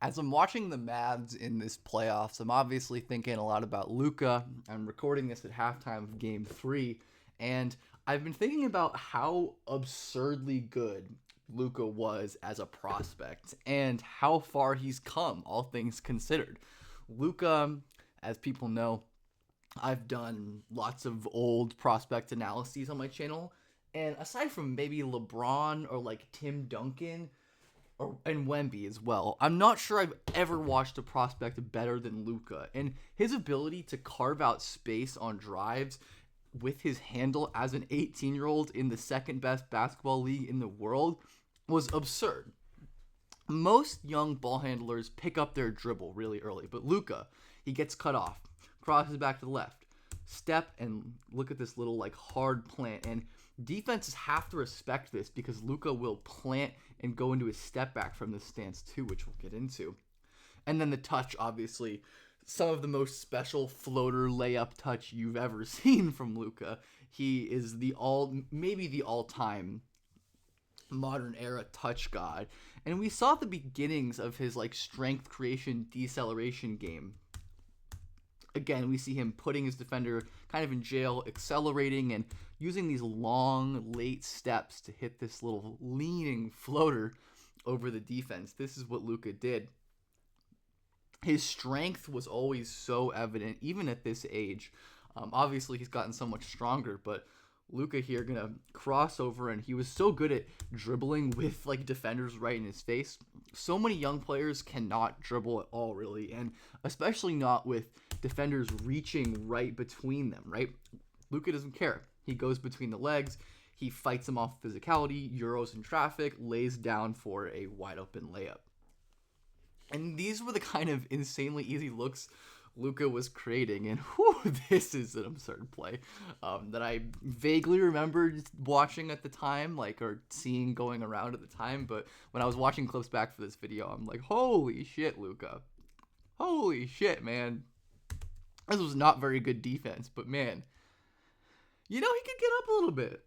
As I'm watching the Mavs in this playoffs, I'm obviously thinking a lot about Luka. I'm recording this at halftime of Game 3, and I've been thinking about how absurdly good Luka was as a prospect and how far he's come, all things considered. Luka, as people know, I've done lots of old prospect analyses on my channel, and aside from maybe LeBron or like Tim Duncan, and Wemby as well, I'm not sure I've ever watched a prospect better than Luka. And his ability to carve out space on drives with his handle as an 18-year-old in the second best basketball league in the world was absurd. Most young ball handlers pick up their dribble really early, but Luka, he gets cut off, crosses back to the left, step, and look at this little like hard plant. And defenses have to respect this because Luka will plant and go into his step back from this stance too, which we'll get into. And then the touch, obviously, some of the most special floater layup touch you've ever seen from Luka. He is maybe the all-time modern era touch god. And we saw the beginnings of his like strength creation deceleration game. Again, we see him putting his defender kind of in jail, accelerating and using these long, late steps to hit this little leaning floater over the defense. This is what Luka did. His strength was always so evident, even at this age. Obviously, he's gotten so much stronger, but Luka here gonna cross over, and he was so good at dribbling with like defenders right in his face. So many young players cannot dribble at all, really, and especially not with defenders reaching right between them, right? Luka doesn't care. He goes between the legs. He fights them off physicality, euros in traffic, lays down for a wide open layup. And these were the kind of insanely easy looks Luka was creating, and this is an absurd play that I vaguely remembered watching at the time, like, or seeing going around at the time. But when I was watching clips back for this video, I'm like, holy shit, Luka. Holy shit, man. This was not very good defense, but man, he could get up a little bit.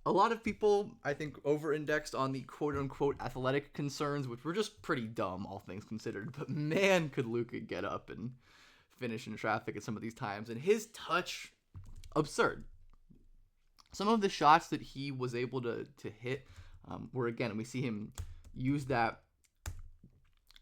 A lot of people, I think, over-indexed on the quote-unquote athletic concerns, which were just pretty dumb, all things considered. But man, could Luka get up and finish in traffic at some of these times. And his touch, absurd. Some of the shots that he was able to hit were, again, we see him use that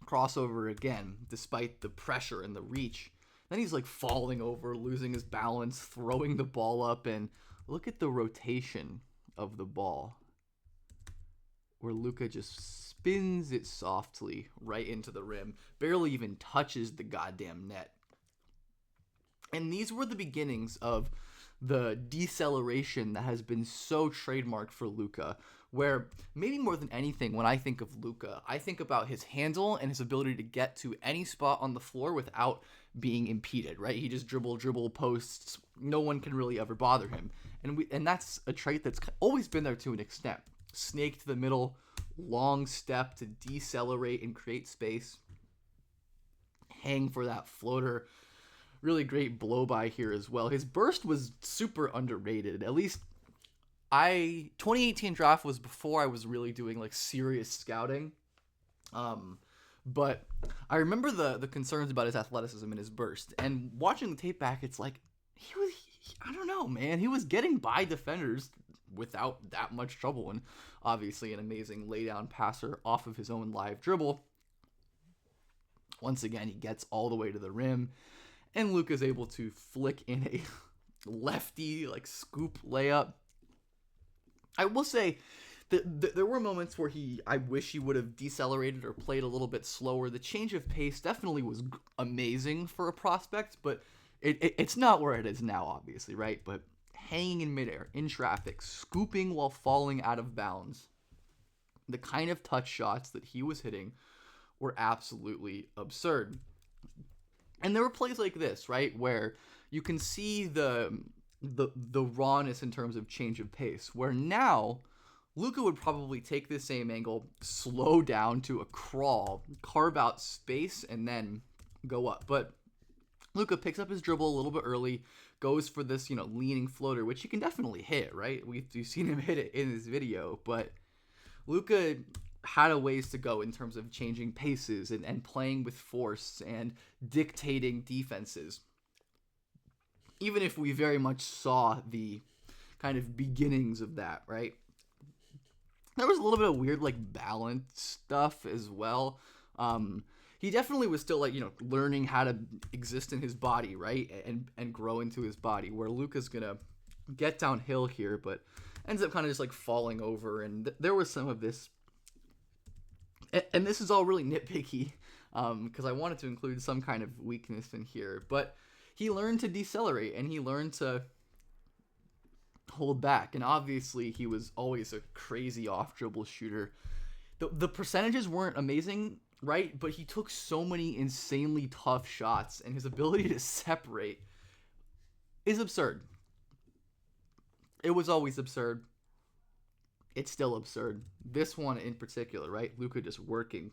crossover again, despite the pressure and the reach. Then he's like falling over, losing his balance, throwing the ball up, and look at the rotation of the ball, where Luka just spins it softly right into the rim, barely even touches the goddamn net. And these were the beginnings of the deceleration that has been so trademarked for Luka, where maybe more than anything, when I think of Luka, I think about his handle and his ability to get to any spot on the floor without being impeded, right? He just dribble posts. No one can really ever bother him. And that's a trait that's always been there to an extent. Snake to the middle, long step to decelerate and create space. Hang for that floater. Really great blow by here as well. His burst was super underrated. At least 2018 draft was before I was really doing like serious scouting. But I remember the concerns about his athleticism and his burst. And watching the tape back, it's like I don't know, man. He was getting by defenders without that much trouble, and obviously an amazing laydown passer off of his own live dribble. Once again, he gets all the way to the rim, and Luka's able to flick in a lefty like scoop layup. I will say that there were moments where I wish he would have decelerated or played a little bit slower. The change of pace definitely was amazing for a prospect, but it's not where it is now, obviously, right? But hanging in midair, in traffic, scooping while falling out of bounds, the kind of touch shots that he was hitting were absolutely absurd. And there were plays like this, right, where you can see the rawness in terms of change of pace, where now Luka would probably take this same angle, slow down to a crawl, carve out space, and then go up. But Luka picks up his dribble a little bit early, goes for this, leaning floater, which he can definitely hit, right? We've seen him hit it in this video, but Luka had a ways to go in terms of changing paces and playing with force and dictating defenses. Even if we very much saw the kind of beginnings of that, right? There was a little bit of weird like balance stuff as well. He definitely was still like learning how to exist in his body, right, and grow into his body. Where Luka's gonna get downhill here, but ends up kind of just like falling over, and there was some of this, and this is all really nitpicky, because I wanted to include some kind of weakness in here, but he learned to decelerate and he learned to hold back, and obviously he was always a crazy off dribble shooter. The percentages weren't amazing, right? But he took so many insanely tough shots, and his ability to separate is absurd. It was always absurd. It's still absurd. This one in particular, right? Luka just working,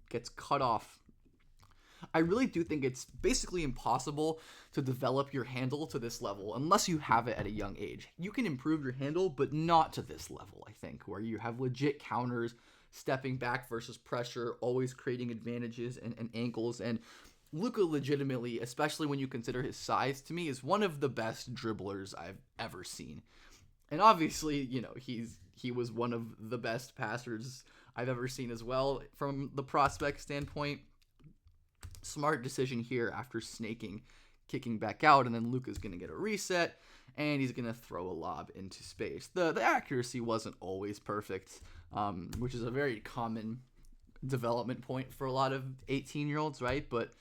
gets cut off. I really do think it's basically impossible to develop your handle to this level unless you have it at a young age. You can improve your handle, but not to this level, I think, where you have legit counters, stepping back versus pressure, always creating advantages and angles. And Luka legitimately, especially when you consider his size, to me is one of the best dribblers I've ever seen. And obviously, he was one of the best passers I've ever seen as well from the prospect standpoint. Smart decision here after snaking, kicking back out, and then Luka's going to get a reset, and he's going to throw a lob into space. The accuracy wasn't always perfect, which is a very common development point for a lot of 18-year-olds, right? But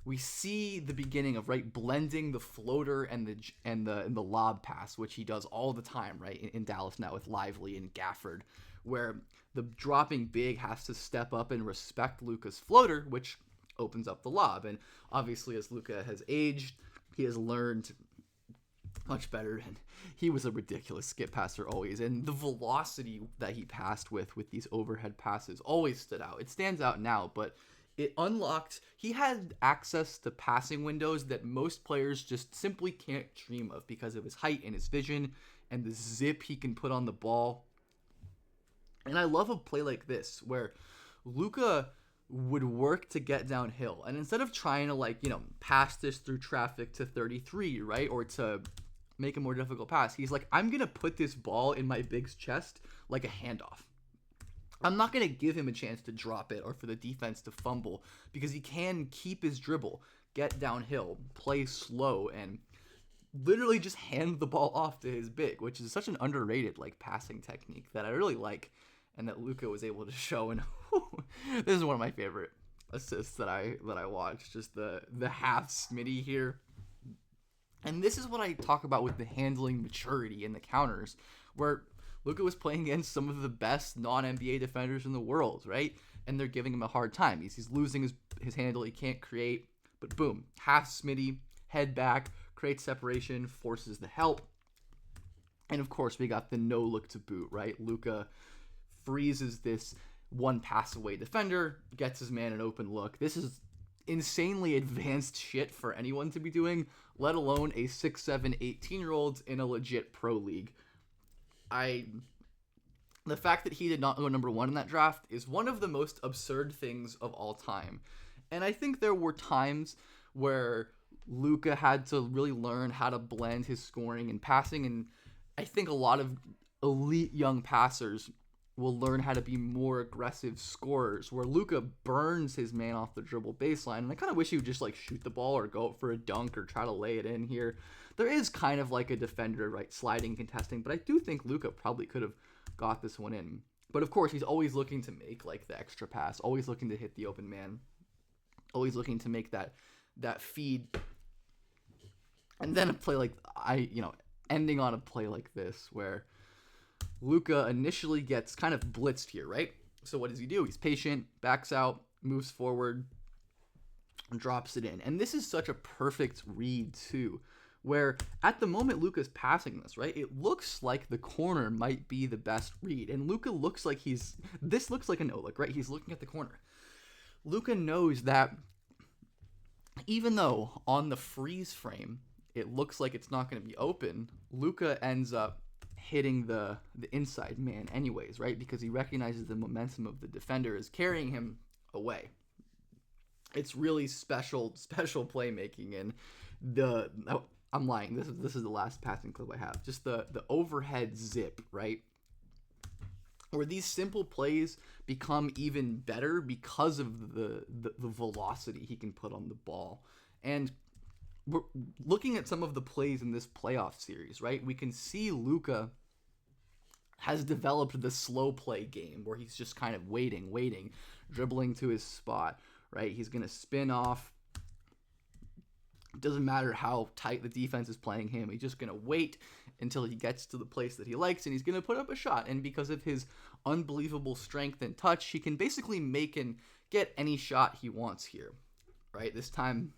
we see the beginning of, right, blending the floater and the lob pass, which he does all the time, right, in Dallas now with Lively and Gafford, where the dropping big has to step up and respect Luka's floater, which opens up the lob. And obviously, as Luka has aged, he has learned much better, and he was a ridiculous skip passer always, and the velocity that he passed with these overhead passes always stood out. It stands out now, but it unlocked, he had access to passing windows that most players just simply can't dream of because of his height and his vision and the zip he can put on the ball. And I love a play like this where Luka would work to get downhill, and instead of trying to pass this through traffic to 33, right, or to make a more difficult pass, he's like, I'm gonna put this ball in my big's chest like a handoff. I'm not gonna give him a chance to drop it or for the defense to fumble, because he can keep his dribble, get downhill, play slow, and literally just hand the ball off to his big, which is such an underrated passing technique that I really like, and that Luka was able to show. And this is one of my favorite assists that I watched, just the half Smitty here. And this is what I talk about with the handling maturity and the counters, where Luka was playing against some of the best non-NBA defenders in the world, right? And they're giving him a hard time. He's losing his handle. He can't create. But boom, half Smitty, head back, creates separation, forces the help. And of course, we got the no look to boot, right? Luka freezes this one pass away defender, gets his man an open look. This is insanely advanced shit for anyone to be doing, let alone a 6'7", 18-year-old in a legit pro league. The fact that he did not go number 1 in that draft is one of the most absurd things of all time. And I think there were times where Luka had to really learn how to blend his scoring and passing, and I think a lot of elite young passers will learn how to be more aggressive scorers, where Luka burns his man off the dribble baseline. And I kind of wish he would just shoot the ball or go for a dunk or try to lay it in here. There is kind of a defender, right, sliding, contesting, but I do think Luka probably could have got this one in. But of course, he's always looking to make the extra pass, always looking to hit the open man, always looking to make that feed. And then a play ending on a play like this where Luka initially gets kind of blitzed here, right? So what does he do? He's patient, backs out, moves forward, and drops it in. And this is such a perfect read too, where at the moment Luka's passing this, right? It looks like the corner might be the best read. And Luka looks like this looks like a no-look, right? He's looking at the corner. Luka knows that even though on the freeze frame, it looks like it's not going to be open, Luka ends up hitting the inside man anyways, right? Because he recognizes the momentum of the defender is carrying him away. It's really special playmaking. And I'm lying. This is the last passing clip I have. Just the overhead zip, right? Where these simple plays become even better because of the velocity he can put on the ball. And we're looking at some of the plays in this playoff series, right? We can see Luka has developed the slow play game where he's just kind of waiting, dribbling to his spot, right? He's going to spin off. Doesn't matter how tight the defense is playing him. He's just going to wait until he gets to the place that he likes, and he's going to put up a shot. And because of his unbelievable strength and touch, he can basically make and get any shot he wants here, right? This time,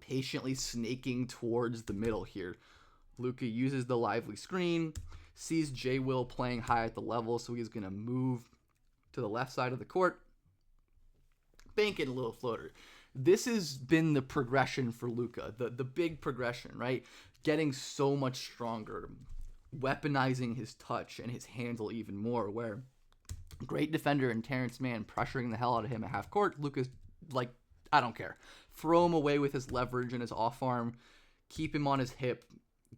patiently snaking towards the middle here. Luka uses the lively screen, sees J. Will playing high at the level, so he's going to move to the left side of the court, bank it a little floater. This has been the progression for Luka, the big progression, right? Getting so much stronger, weaponizing his touch and his handle even more, where great defender and Terrence Mann pressuring the hell out of him at half court. Luka's like, I don't care. Throw him away with his leverage and his off arm, keep him on his hip,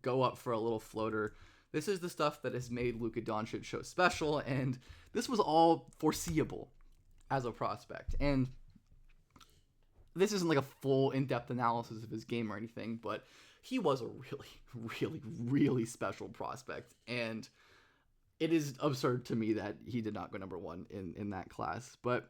go up for a little floater. This is the stuff that has made Luka Doncic so special, and this was all foreseeable as a prospect. And this isn't like a full in-depth analysis of his game or anything, but he was a really special prospect. And it is absurd to me that he did not go number one in that class. But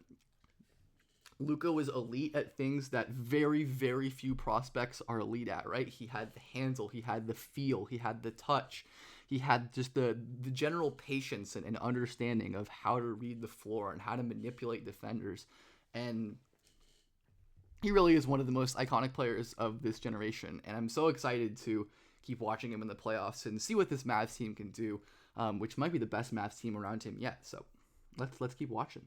Luka was elite at things that very few prospects are elite at, right? He had the handle, he had the feel, he had the touch, he had just the general patience and understanding of how to read the floor and how to manipulate defenders. And he really is one of the most iconic players of this generation, and I'm so excited to keep watching him in the playoffs and see what this Mavs team can do, which might be the best Mavs team around him yet. So let's keep watching.